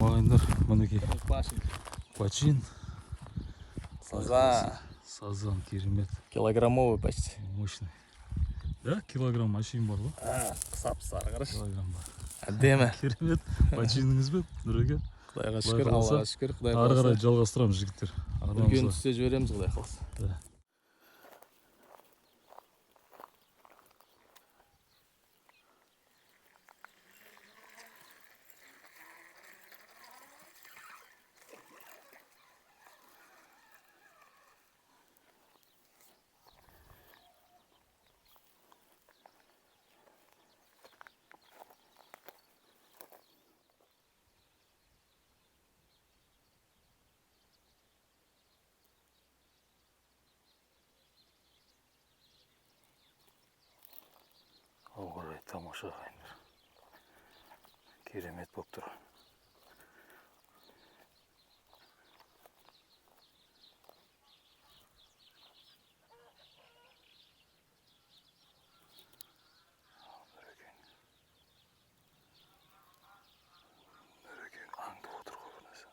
ағайындар, мінекей почин. Сазан. Сазан, керемет. Килограммовый почти. Мощный. Да, килограмм ашейін бар ғой? Қысап-сары қараш. Килограмм бар. Әдемі. Керемет. Починіңіз бе, Нұреке? Құдайға шүкір, Аллаға шүкір, Құдай Ары қарай қаласа. жалғастырамыз, жігіттер. Үлкен түсте жібереміз, Құдай қаласа. Да. Ой, тамаша ағайындар. Керемет болып тұр. Нұрекен аңдып отыр ғой бір нәрсе.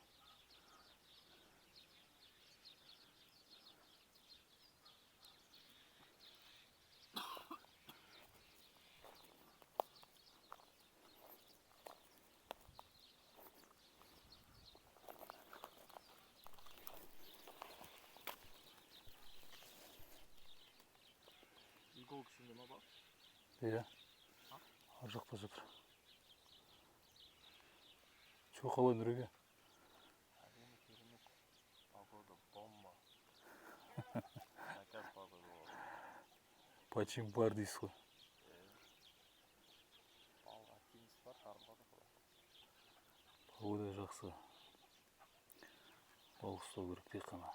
Иголка сенде ма бар? Иә, ар жақта жатыр. Чо қалай, Нұреке? Әдемі, керемет. Погода бомба. Заказ погода болады. Почин бар дейсіз ғой. Активность бар, шарбады құлай. Погода жақсы. Балық ұстау керек тек қана.